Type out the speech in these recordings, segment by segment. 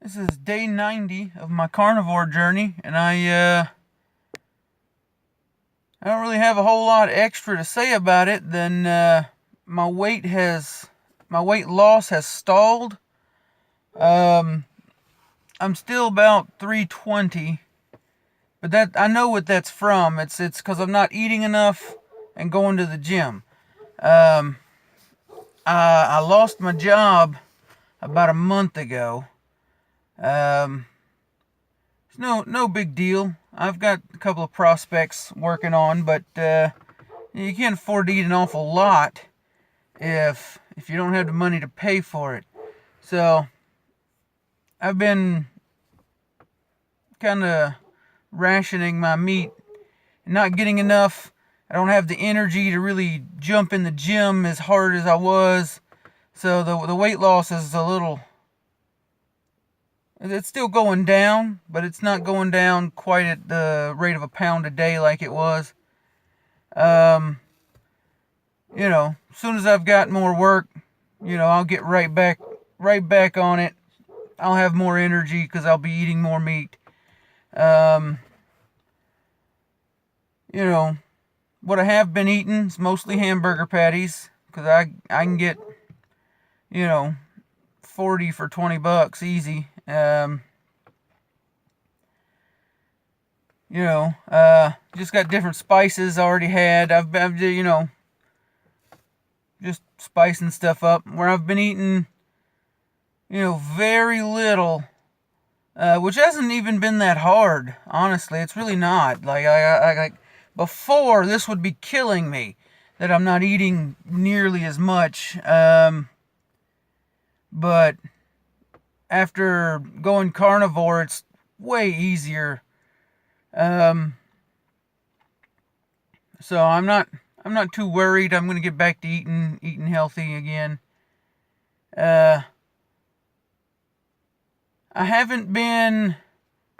This is day 90 of my carnivore journey, and I don't really have a whole lot extra to say about it than my weight has my weight loss has stalled. Um, I'm still about 320, but that I know what that's from. It's because I'm not eating enough and going to the gym. Um, I lost my job about a month ago. Um, it's no big deal. I've got a couple of prospects working on, but you can't afford to eat an awful lot if you don't have the money to pay for it. So I've been kind of rationing my meat and not getting enough. I don't have the energy to really jump in the gym as hard as I was. So the weight loss is a little. It's still going down, but it's not going down quite at the rate of a pound a day like it was. Um, as soon as I've got more work, I'll get right back on it. I'll have more energy because I'll be eating more meat. Um, you know, what I have been eating is mostly hamburger patties because I can get, you know, 40 for $20 easy. Just got different spices already had. I've been, just spicing stuff up. Where I've been eating, very little, which hasn't even been that hard. Honestly, it's really not. Like before, this would be killing me that I'm not eating nearly as much. But after going carnivore, it's way easier. Um, so I'm not too worried. I'm gonna get back to eating healthy again. Uh, I haven't been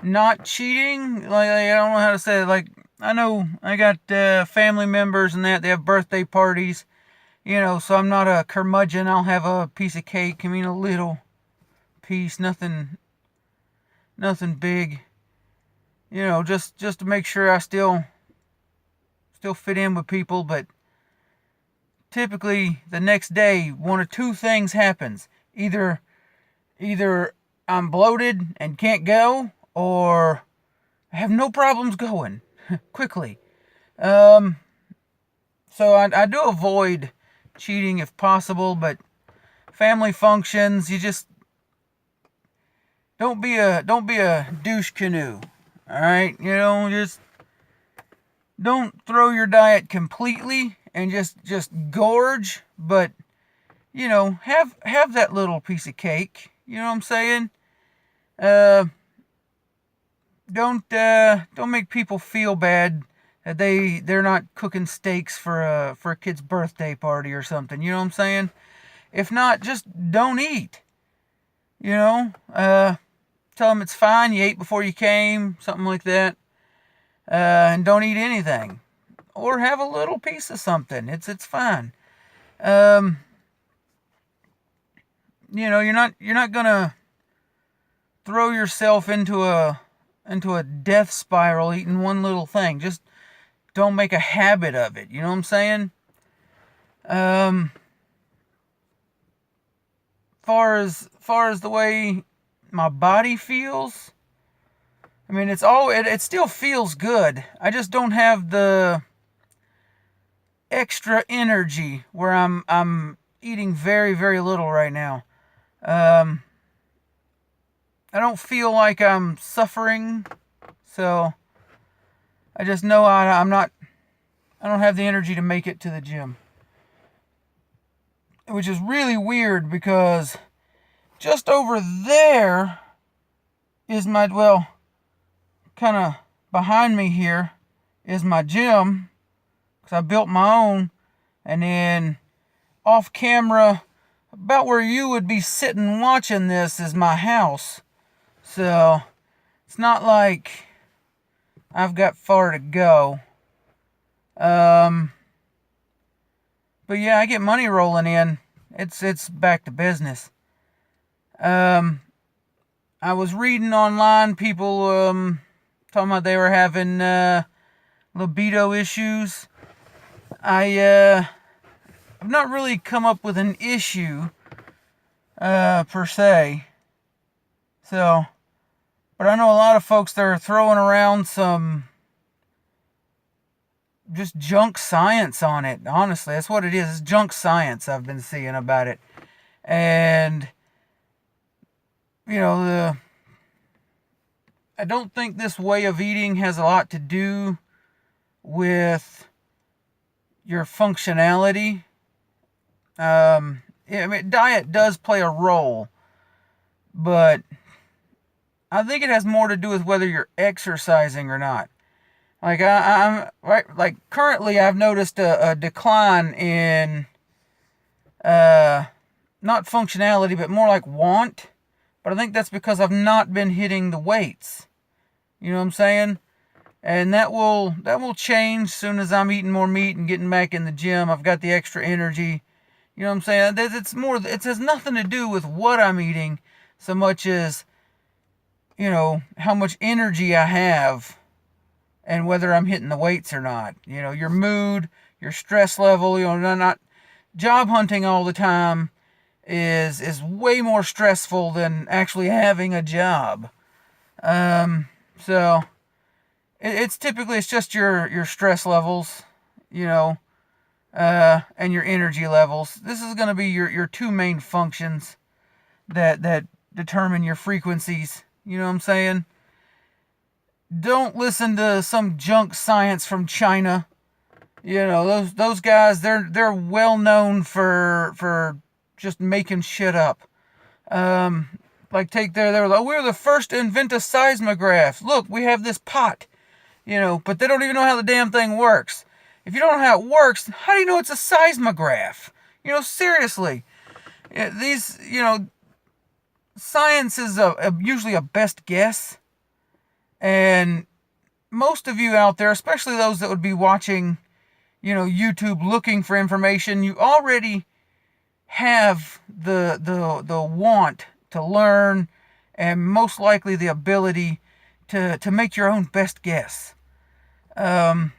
not cheating. Like I don't know how to say it. Like I know I got family members and that they have birthday parties. So I'm not a curmudgeon. I'll have a piece of cake. I mean a little piece, nothing big. Just to make sure I still fit in with people. But typically the next day, one or two things happens. Either I'm bloated and can't go, or I have no problems going quickly. Um, so I do avoid cheating if possible, but family functions, you just don't be a douche canoe. All right, just don't throw your diet completely and just gorge, but have that little piece of cake. You know what I'm saying? Uh, don't make people feel bad that they're not cooking steaks for a kid's birthday party or something. You know what I'm saying? If not, just don't eat. You know, tell them it's fine. You ate before you came, something like that. And don't eat anything, or have a little piece of something. It's fine. Um, you're not gonna throw yourself into a death spiral eating one little thing. Just don't make a habit of it. You know what I'm saying? Um, far as the way my body feels, I mean, it still feels good. I just don't have the extra energy where I'm eating very very little right now. Um, I don't feel like I'm suffering, so I just know I'm not. I don't have the energy to make it to the gym, which is really weird because just over there is kind of behind me here is my gym because I built my own, and then off camera, about where you would be sitting watching this, is my house. So it's not like I've got far to go. Um, but yeah, I get money rolling in. It's back to business. Um, I was reading online people talking about they were having libido issues. I've not really come up with an issue per se. So, but I know a lot of folks that are throwing around some just junk science on it. Honestly, that's what it is. It's junk science I've been seeing about it. And, you know, I don't think this way of eating has a lot to do with your functionality. I mean, diet does play a role, but I think it has more to do with whether you're exercising or not. Like I'm right, like currently I've noticed a decline in not functionality, but more like want. But I think that's because I've not been hitting the weights. You know what I'm saying? And that will change soon as I'm eating more meat and getting back in the gym. I've got the extra energy. You know what I'm saying? It has nothing to do with what I'm eating so much as, you know, how much energy I have and whether I'm hitting the weights or not. You know, your mood, your stress level, you know, not job hunting all the time is way more stressful than actually having a job. So it's typically just your stress levels, you know, and your energy levels. This is going to be your two main functions that determine your frequencies. You know what I'm saying? Don't listen to some junk science from China. You know, those guys, they're well known for just making shit up. Like they're like, we're the first to invent a seismograph. Look, we have this pot. You know, but they don't even know how the damn thing works. If you don't know how it works, how do you know it's a seismograph? You know, seriously. These, you know, science is usually a best guess. And most of you out there, especially those that would be watching, you know, YouTube looking for information, you already have the want to learn and most likely the ability to make your own best guess. So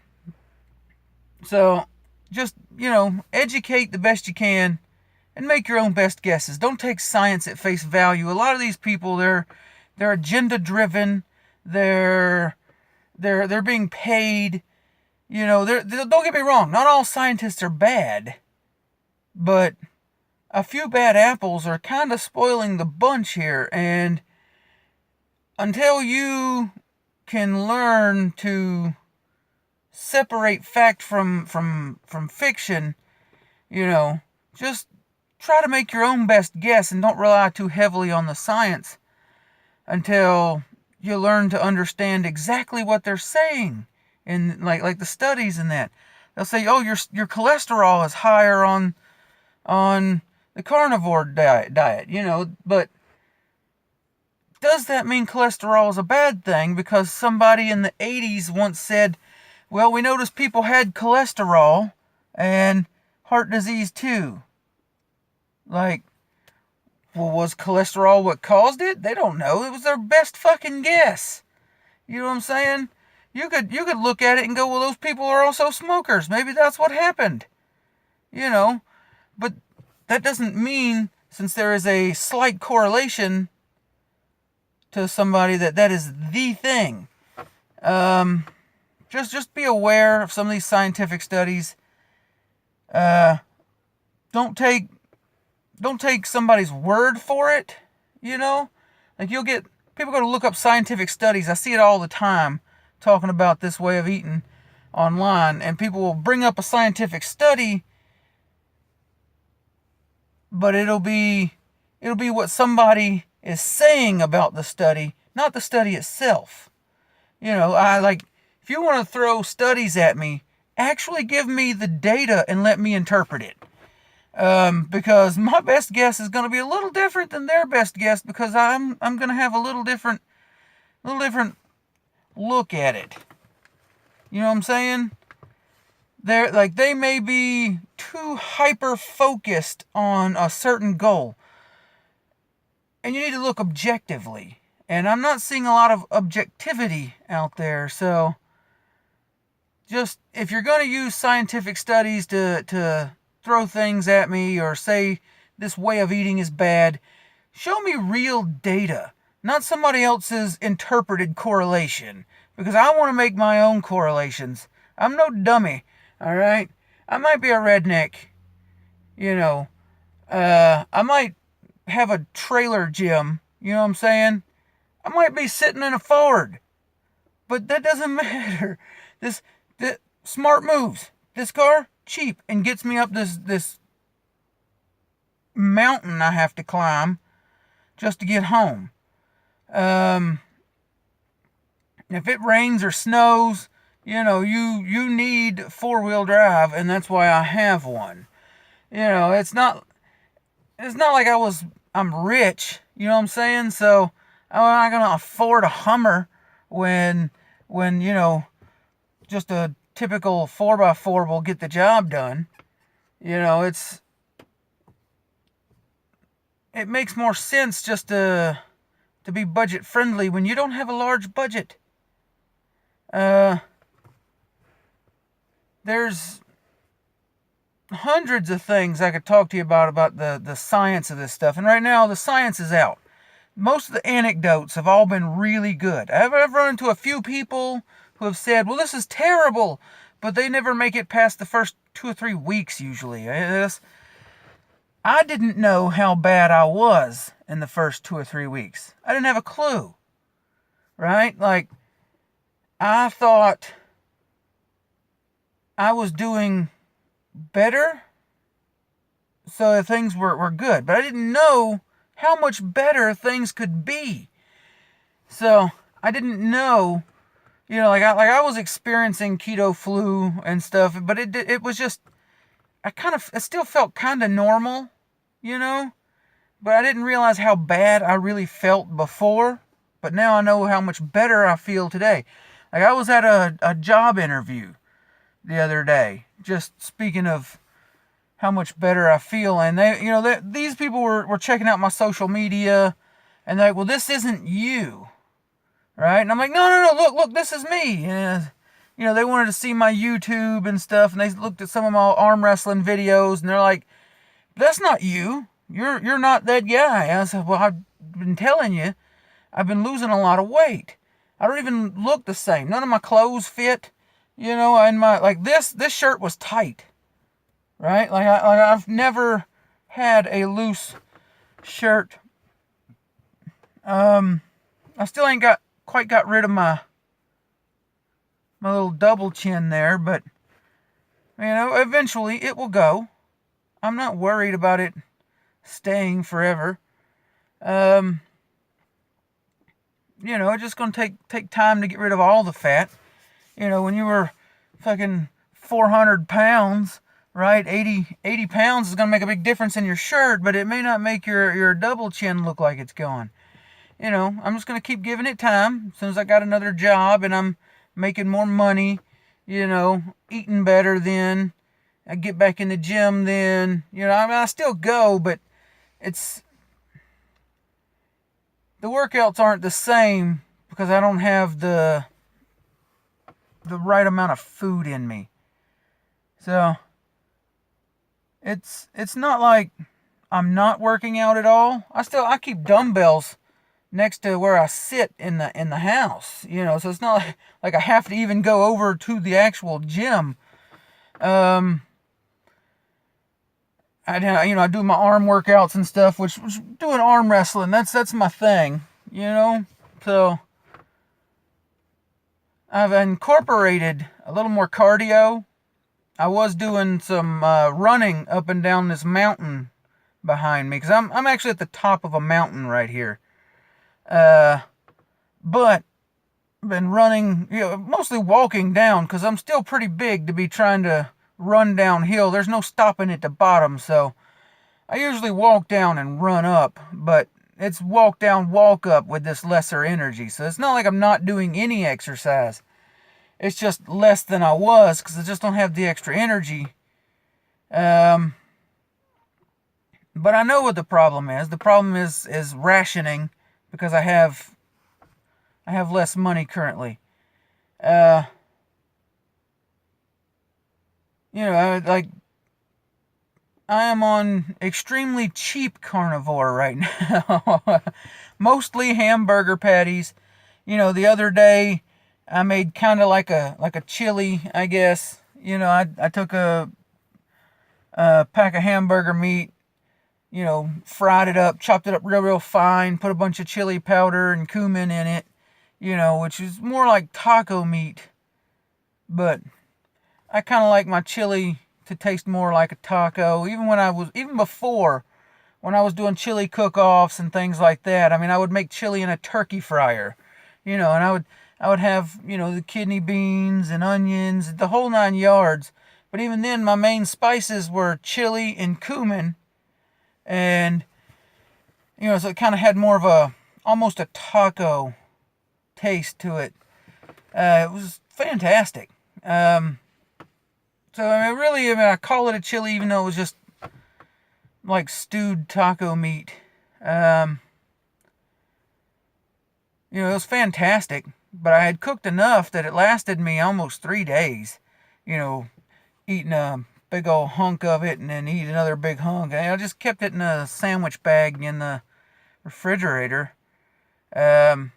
just, you know, educate the best you can and make your own best guesses. Don't take science at face value. A lot of these people, they're agenda driven. They're being paid. You know, don't get me wrong, not all scientists are bad, but a few bad apples are kind of spoiling the bunch here. And until you can learn to separate fact from fiction, you know, just try to make your own best guess and don't rely too heavily on the science until you learn to understand exactly what they're saying. And like the studies and that, they'll say, oh, your cholesterol is higher on the carnivore diet, you know, but does that mean cholesterol is a bad thing? Because somebody in the 80s once said, well, we noticed people had cholesterol and heart disease too. Like, well, was cholesterol what caused it? They don't know. It was their best fucking guess. You know what I'm saying? You could look at it and go, well, those people are also smokers. Maybe that's what happened. You know, but that doesn't mean, since there is a slight correlation to somebody, that is the thing. Just be aware of some of these scientific studies. Don't take somebody's word for it, you know? Like, you'll get people go to look up scientific studies. I see it all the time talking about this way of eating online, and people will bring up a scientific study, but it'll be what somebody is saying about the study, not the study itself. You know, if you want to throw studies at me, actually give me the data and let me interpret it. Because my best guess is going to be a little different than their best guess, because I'm going to have a little different look at it. You know what I'm saying? They may be too hyper focused on a certain goal, and you need to look objectively. And I'm not seeing a lot of objectivity out there. So just, if you're going to use scientific studies to throw things at me or say this way of eating is bad, show me real data, not somebody else's interpreted correlation, because I want to make my own correlations. I'm no dummy, all right? I might be a redneck, you know. I might have a trailer gym, you know what I'm saying? I might be sitting in a Ford, but that doesn't matter. This smart moves. This car, cheap, and gets me up this mountain I have to climb just to get home. If it rains or snows, you need four-wheel drive, and that's why I have one. It's not like I'm rich, you know what I'm saying? So I'm not gonna afford a Hummer when just a typical 4x4 will get the job done. It makes more sense just to be budget friendly when you don't have a large budget. There's hundreds of things I could talk to you about the science of this stuff. And right now, the science is out. Most of the anecdotes have all been really good. I've run into a few people who have said, well, this is terrible, but they never make it past the first 2 or 3 weeks usually. I didn't know how bad I was in the first 2 or 3 weeks. I didn't have a clue, right? Like, I thought I was doing better, so things were good, but I didn't know how much better things could be. So I didn't know, like I was experiencing keto flu and stuff, but it was just, it still felt kind of normal, but I didn't realize how bad I really felt before. But now I know how much better I feel today. Like, I was at a job interview the other day, just speaking of how much better I feel, and these people were checking out my social media, and they're like, well, this isn't you, right? And I'm like, no, look, this is me. And they wanted to see my YouTube and stuff, and they looked at some of my arm wrestling videos, and they're like, that's not you. You're not that guy. I said, well, I've been telling you, I've been losing a lot of weight. I don't even look the same. None of my clothes fit, and this shirt was tight, right? I've never had a loose shirt. I still ain't quite got rid of my little double chin there, but eventually it will go. I'm not worried about it staying forever. It's just gonna take time to get rid of all the fat. When you were fucking 400 pounds, right? 80 pounds is gonna make a big difference in your shirt, but it may not make your double chin look like it's gone. I'm just gonna keep giving it time. As soon as I got another job and I'm making more money, eating better, then I get back in the gym. Then I still go, but the workouts aren't the same because I don't have the right amount of food in me. So it's not like I'm not working out at all. I keep dumbbells next to where I sit in the house, so it's not like I have to even go over to the actual gym. I do my arm workouts and stuff, which doing arm wrestling, that's my thing, so I've incorporated a little more cardio. I was doing some running up and down this mountain behind me, because I'm actually at the top of a mountain right here, but been running, mostly walking down, because I'm still pretty big to be trying to run downhill. There's no stopping at the bottom, so I usually walk down and run up, but it's walk down, walk up with this lesser energy. So it's not like I'm not doing any exercise. It's just less than I was because I just don't have the extra energy. But I know what the problem is. The problem is rationing, because I have I have less money currently. Uh, like I am on extremely cheap carnivore right now. Mostly hamburger patties. The other day I made kind of like a chili, I guess. I took a pack of hamburger meat, fried it up, chopped it up real fine, put a bunch of chili powder and cumin in it, which is more like taco meat. But I kind of like my chili to taste more like a taco. Even before, when I was doing chili cook-offs and things like that, I mean, I would make chili in a turkey fryer, and I would have, the kidney beans and onions, the whole 9 yards. But even then, my main spices were chili and cumin, and so it kind of had more of almost a taco taste to it. It was fantastic. So I call it a chili, even though it was just like stewed taco meat. It was fantastic, but I had cooked enough that it lasted me almost 3 days. Eating a big old hunk of it and then eat another big hunk. I just kept it in a sandwich bag in the refrigerator. So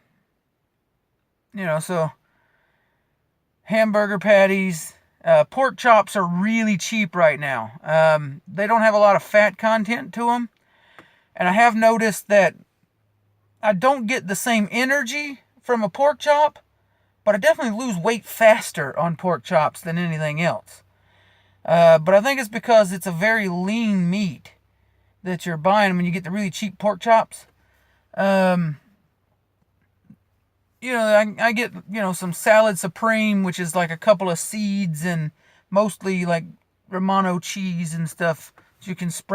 hamburger patties, pork chops are really cheap right now. They don't have a lot of fat content to them, and I have noticed that I don't get the same energy from a pork chop, but I definitely lose weight faster on pork chops than anything else. But I think it's because it's a very lean meat that you're buying when you get the really cheap pork chops. I get, some salad supreme, which is like a couple of seeds and mostly like Romano cheese and stuff that you can sprinkle